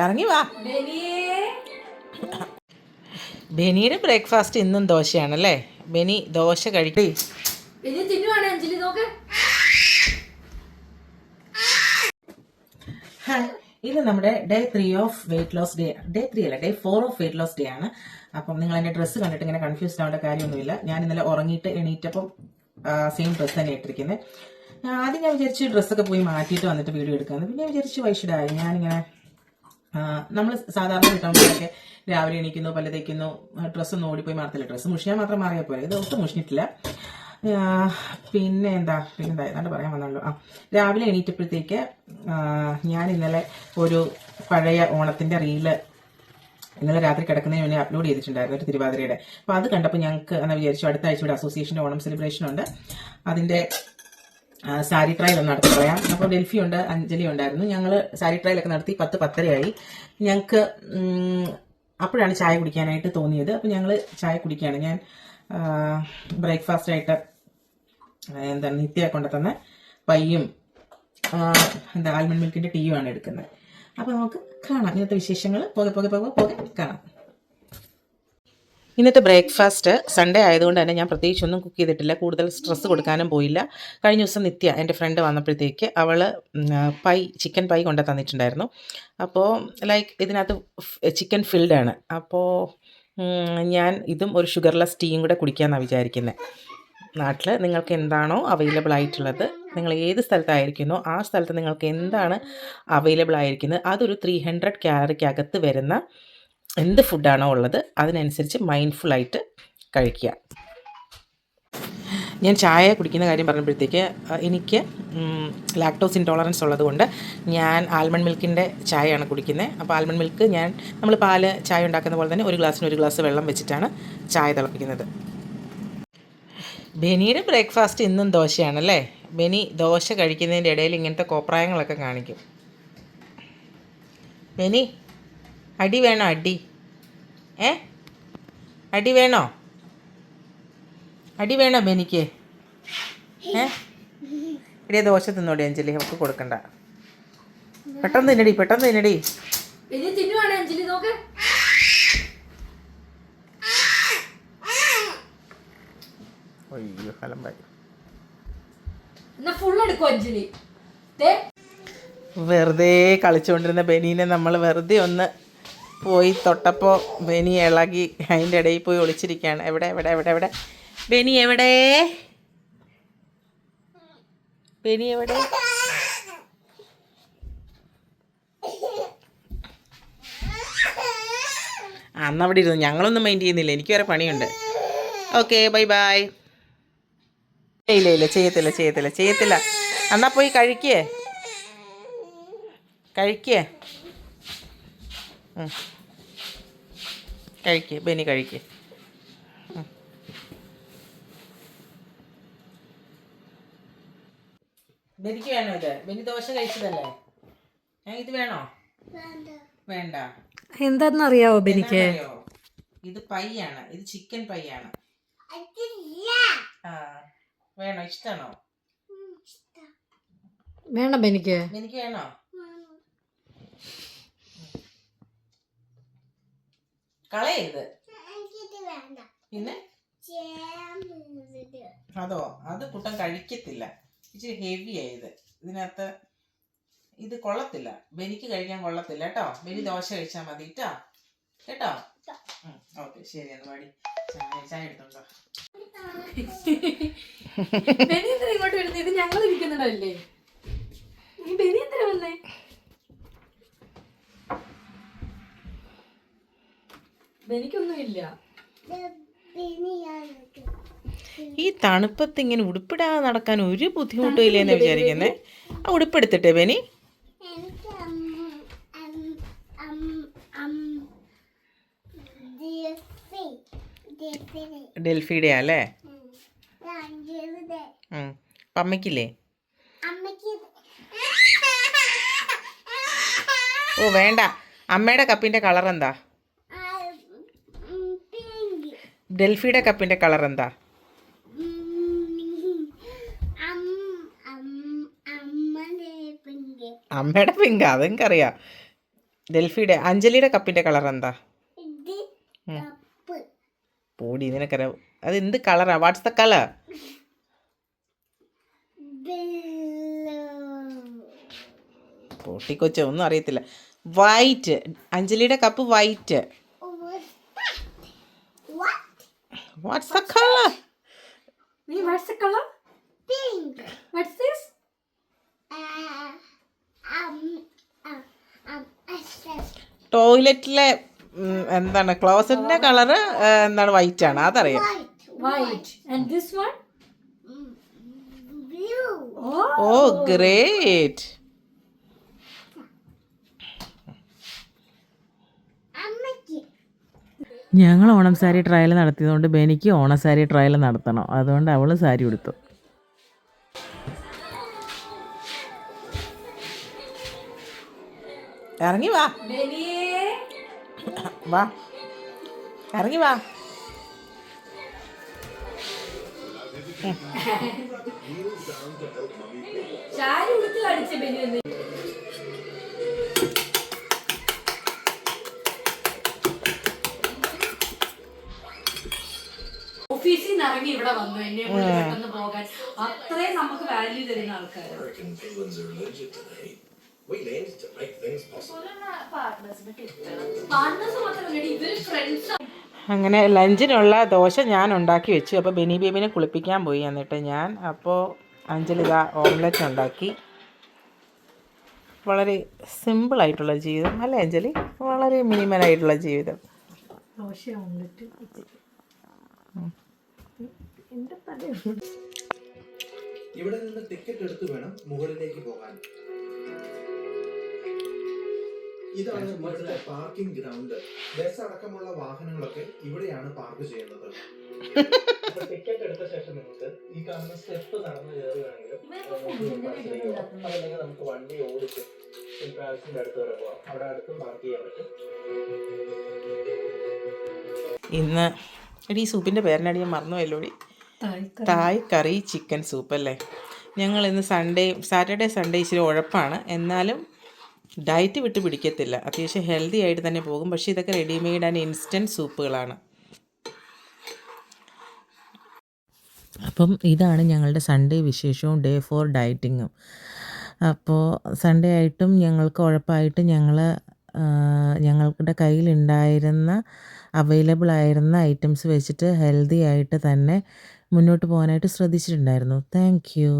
ഇറങ്ങി വാ. ബെനിയുടെ ബ്രേക്ക്ഫാസ്റ്റ് ഇന്നും ദോശയാണല്ലേ? ബെനി ദോശ കഴിക്കേ. ഇത് നമ്മുടെ day 3 of weight loss day. Day 3 അല്ല, day 4 of weight loss day ആണ്. അപ്പം നിങ്ങൾ എൻ്റെ ഡ്രസ്സ് കണ്ടിട്ട് ഇങ്ങനെ കൺഫ്യൂസ്ഡ് ആവേണ്ട കാര്യമൊന്നുമില്ല. ഞാൻ ഇന്നലെ ഉറങ്ങിയിട്ട് എണീറ്റപ്പം സെയിം ഡ്രസ്സ് തന്നെ ഇട്ടിരിക്കുന്നത്. ആദ്യം ഞാൻ വിചാരിച്ചു ഡ്രസ്സൊക്കെ പോയി മാറ്റിയിട്ട് വന്നിട്ട് വീഡിയോ എടുക്കാമെന്ന്. പിന്നെ വിചാരിച്ചു വൈഷിടായി. ഞാനിങ്ങനെ നമ്മൾ സാധാരണ കിട്ടുമ്പോഴൊക്കെ രാവിലെ എണീക്കുന്നു, പല്ല് തേക്കുന്നു, ഡ്രസ്സൊന്നും ഓടിപ്പോയി മാറത്തില്ല. ഡ്രസ്സ് മുഷിയാൻ മാത്രം മാറിയാൽ പോലെ. ഇത് ഒട്ടും മുഷിഞ്ഞിട്ടില്ല. പിന്നെന്താ ഏതാണ്ട് പറയാൻ വന്നല്ലോ. രാവിലെ എണീറ്റപ്പോഴത്തേക്ക് ഞാൻ ഇന്നലെ ഒരു പഴയ ഓണത്തിന്റെ റീല് ഇന്നലെ രാത്രി കിടക്കുന്നതിന് മുന്നേ അപ്ലോഡ് ചെയ്തിട്ടുണ്ടായിരുന്നു, ഒരു തിരുവാതിരയുടെ. അപ്പോൾ അത് കണ്ടപ്പോൾ ഞങ്ങൾക്ക് എന്നാ വിചാരിച്ചു അടുത്ത ആഴ്ച ഇവിടെ അസോസിയേഷന്റെ ഓണം സെലിബ്രേഷൻ ഉണ്ട്, അതിന്റെ സാരി ട്രയൽ ഒന്ന് നടത്തി കളയാം. അപ്പോൾ ഡെൽഫി ഉണ്ട്, അഞ്ജലി ഉണ്ടായിരുന്നു. ഞങ്ങൾ സാരി ട്രയലൊക്കെ നടത്തി 10-10:30 ഞങ്ങൾക്ക് അപ്പോഴാണ് ചായ കുടിക്കാനായിട്ട് തോന്നിയത്. അപ്പോൾ ഞങ്ങൾ ചായ കുടിക്കുകയാണ്. ഞാൻ ബ്രേക്ക്ഫാസ്റ്റ് ആയിട്ട് എന്താണ് നിത്യ കൊണ്ടുതന്ന പയ്യും ആൽമണ്ട് മിൽക്കിന്റെ ടീയുമാണ് എടുക്കുന്നത്. അപ്പോൾ നമുക്ക് കാണാം ഇന്നത്തെ വിശേഷങ്ങൾ. പോകെ കാണാം. ഇന്നത്തെ ബ്രേക്ക്ഫാസ്റ്റ് സൺഡേ ആയതുകൊണ്ട് തന്നെ ഞാൻ പ്രത്യേകിച്ചൊന്നും കുക്ക് ചെയ്തിട്ടില്ല. കൂടുതൽ സ്ട്രെസ് കൊടുക്കാനും പോയില്ല. കഴിഞ്ഞ ദിവസം നിത്യ എൻ്റെ ഫ്രണ്ട് വന്നപ്പോഴത്തേക്ക് അവൾ ചിക്കൻ പൈ കൊണ്ടു തന്നിട്ടുണ്ടായിരുന്നു. അപ്പോൾ ഇതിനകത്ത് ചിക്കൻ ഫിൽഡ് ആണ്. അപ്പോൾ ഞാൻ ഇതും ഒരു ഷുഗർലെസ് ടീയും കൂടെ കുടിക്കാമെന്നാണ് വിചാരിക്കുന്നത്. നാട്ടിൽ നിങ്ങൾക്ക് എന്താണോ അവൈലബിൾ ആയിട്ടുള്ളത്, നിങ്ങൾ ഏത് സ്ഥലത്തായിരിക്കുന്നോ ആ സ്ഥലത്ത് നിങ്ങൾക്ക് എന്താണ് അവൈലബിൾ ആയിരിക്കുന്നത് അതൊരു 300 കാലറിക്കകത്ത് വരുന്ന എന്ത് ഫുഡാണോ ഉള്ളത് അതിനനുസരിച്ച് മൈൻഡ്ഫുള്ളായിട്ട് കഴിക്കുക. ഞാൻ ചായ കുടിക്കുന്ന കാര്യം പറഞ്ഞപ്പോഴത്തേക്ക് എനിക്ക് ലാക്ടോസ് ഇൻടോളറൻസ് ഉള്ളതുകൊണ്ട് ഞാൻ ആൽമണ്ട് മിൽക്കിൻ്റെ ചായയാണ് കുടിക്കുന്നത്. അപ്പോൾ ആൽമണ്ട് മിൽക്ക് നമ്മൾ പാല് ചായ ഉണ്ടാക്കുന്ന പോലെ തന്നെ ഒരു ഗ്ലാസ്സിന് 1 ഗ്ലാസ് വെള്ളം വെച്ചിട്ടാണ് ചായ തിളപ്പിക്കുന്നത്. ബെനിയുടെ ബ്രേക്ക്ഫാസ്റ്റ് ഇന്നും ദോശയാണല്ലേ? ബെനി ദോശ കഴിക്കുന്നതിൻ്റെ ഇടയിൽ ഇങ്ങനത്തെ കോപ്രായങ്ങളൊക്കെ കാണിക്കും. ബെനി അടി വേണോ? അടി വേണോ? അടി വേണോ ബെനിക്ക്? ഇടിയ ദോശ തിന്നോടി അഞ്ജലി, അവർക്ക് കൊടുക്കണ്ട. പെട്ടെന്ന് തിന്നടി. അയ്യോ കലമ്പായി. വെറുതെ കളിച്ചുകൊണ്ടിരുന്ന ബെനീനെ നമ്മൾ വെറുതെ ഒന്ന് പോയി തൊട്ടപ്പോൾ ബെനി ഇളകി അതിൻ്റെ ഇടയിൽ പോയി ഒളിച്ചിരിക്കുകയാണ്. എവിടെ ബെനി എവിടെ? അന്നവിടെ ഇരുന്നു. ഞങ്ങളൊന്നും മൈൻഡ് ചെയ്യുന്നില്ല, എനിക്ക് വേറെ പണിയുണ്ട്. Okay bye. ഇല്ല ചെയ്യത്തില്ല. എന്നാ പോയി കഴിക്കേ. ബെനി കഴിക്കേ. ബെനിക്ക് വേണോ ഇത്? ബെനി ദോശ കഴിച്ചതല്ലേ? ഇത് വേണോ? വേണ്ട. എന്താന്നറിയാവോ ബെനിക്ക്? ഇത് പൈയാണ്, ഇത് ചിക്കൻ പൈയാണ്. വേണോ? ഇഷ്ടാണോ? വേണം ബെനിക്ക് വേണോ? കളയരുത്. പിന്നെ അതോ അത് കുട്ടൻ കഴിക്കത്തില്ല, ഇച്ചിരി ഹെവി ആയത്. ഇതിനകത്ത് ഇത് കൊള്ളത്തില്ല, ബെനിക്ക് കഴിക്കാൻ കൊള്ളത്തില്ല കേട്ടോ. ബെനി ദോശ കഴിച്ചാൽ മതി കേട്ടോ. ഓക്കെ ശരി, അത് പാടി ചായ എടുത്തോണ്ടോ. ബെനി എന്തിനാ ഇങ്ങോട്ട് വരുന്നത്? ഇത് ഞങ്ങൾ ഇരിക്കുന്നുണ്ടല്ലേ. ബെനി എന്തിനാ വന്നേ? ബെനിക്കൊന്നുമില്ല. ഈ തണുപ്പത്ത് ഇങ്ങനെ ഉടുപ്പിടാതെ നടക്കാൻ ഒരു ബുദ്ധിമുട്ടും ഇല്ലെന്ന് വിചാരിക്കുന്നേ. ആ ഉടുപ്പെടുത്തിട്ടെ ബെനി. ഡെൽഫിയുടെ അല്ലേ? അമ്മയ്ക്കില്ലേ? ഓ വേണ്ട. അമ്മയുടെ കപ്പിന്റെ കളർ എന്താ? ഡെൽഫിയുടെ കപ്പിന്റെ കളർ എന്താ? അമ്മയുടെ പിങ്ക് അതെനിക്കറിയാം. ഡെൽഫിയുടെ അഞ്ജലിയുടെ കപ്പിൻ്റെ കളർ എന്താ? പൂടി നിനക്കറിയാം. അത് എന്ത് കളറാ? Watts the colour? പൊട്ടിക്കൊച്ച ഒന്നും അറിയത്തില്ല. വൈറ്റ്. അഞ്ജലിയുടെ cup white. What's the colour? What's the color? Pink. What's this? ടോയ്ലറ്റിലെ എന്താണ് ക്ലോസറ്റിൻ്റെ കളറ് എന്താണ്? വൈറ്റ് ആണ്, അതറിയാം. White. And this one? Blue. Oh great. ഞങ്ങൾ ഓണം സാരി ട്രയൽ നടത്തിയതുകൊണ്ട് ബെനിക്ക് ഓണം സാരി ട്രയൽ നടത്തണം. അതുകൊണ്ട് അവൾ സാരി ഉടുത്തു. ഇറങ്ങി വാ, വാ ഇറങ്ങി വാ. ചാരി ഉടുത്ത് കാണിച്ച ബെനി ഒന്ന്. ഓഫീസിൽ നിന്ന് ഇറങ്ങി ഇവിടെ വന്നു എന്നെ കൊണ്ട് പെട്ടെന്ന് പോകാൻ. അത്രയും നമുക്ക് വാല്യൂ തരുന്ന ആൾക്കാർ. പാർട്ട്നേഴ്സ് മാത്രമല്ല, ഇവര് ഫ്രണ്ട്സ്. അങ്ങനെ ലഞ്ചിനുള്ള ദോശ ഞാൻ ഉണ്ടാക്കി വെച്ചു. അപ്പോൾ ബെനി ബേബിനെ കുളിപ്പിക്കാൻ പോയി. എന്നിട്ട് ഞാൻ അപ്പോൾ അഞ്ജലി ഇതാ ഓംലെറ്റ് ഉണ്ടാക്കി. വളരെ സിമ്പിളായിട്ടുള്ള ജീവിതം അല്ലേ അഞ്ജലി? വളരെ മിനിമലായിട്ടുള്ള ജീവിതം. ദോശ ഓംലെറ്റ്. ഇവിടെ നിന്ന് ടിക്കറ്റ് എടുത്ത് വേണം മുകളിലേക്ക് പോകാൻ. ഇതാണ് ഇവിടുത്തെ പാർക്കിംഗ് ഗ്രൗണ്ട്. ബസ് അടക്കമുള്ള വാഹനങ്ങളൊക്കെ ഇവിടെയാണ് പാർക്ക് ചെയ്യുന്നത്. ടിക്കറ്റ് എടുത്ത ശേഷം നിങ്ങൾക്ക് ഈ കാണുന്ന സ്റ്റെപ്പ് നടന്ന് കയറുകയാണെങ്കിലും അതല്ലെങ്കിൽ നമുക്ക് വണ്ടി ഓടിച്ച് ട്രാവൽസിന്റെ അടുത്ത് വരെ പോകാം. അവിടെ അടുത്തും പാർക്ക് ചെയ്യാൻ പറ്റും. ഇന്ന് എടി ഈ സൂപ്പിൻ്റെ പേരിനടി ഞാൻ മറന്നുപോയല്ലോടി. തായ് കറി ചിക്കൻ സൂപ്പ് അല്ലേ. ഞങ്ങൾ ഇന്ന് സാറ്റർഡേ സൺഡേ ഇച്ചിരി ഉഴപ്പാണ്. എന്നാലും ഡയറ്റ് വിട്ട് പിടിക്കത്തില്ല. അത്യാവശ്യം ഹെൽത്തി ആയിട്ട് തന്നെ പോകും. പക്ഷേ ഇതൊക്കെ റെഡിമെയ്ഡ് ആൻഡ് ഇൻസ്റ്റൻറ്റ് സൂപ്പുകളാണ്. അപ്പം ഇതാണ് ഞങ്ങളുടെ സൺഡേ വിശേഷവും ഡേ 4 ഡയറ്റിങ്ങും. അപ്പോൾ സൺഡേ ആയിട്ടും ഞങ്ങൾക്ക് ഉഴപ്പായിട്ട് ഞങ്ങളുടെ കയ്യിലുണ്ടായിരുന്ന അവൈലബിൾ ആയിരുന്ന ഐറ്റംസ് വെച്ചിട്ട് ഹെൽത്തി ആയിട്ട് തന്നെ മുന്നോട്ട് പോകാനായിട്ട് ശ്രദ്ധിച്ചിട്ടുണ്ടായിരുന്നു. Thank you.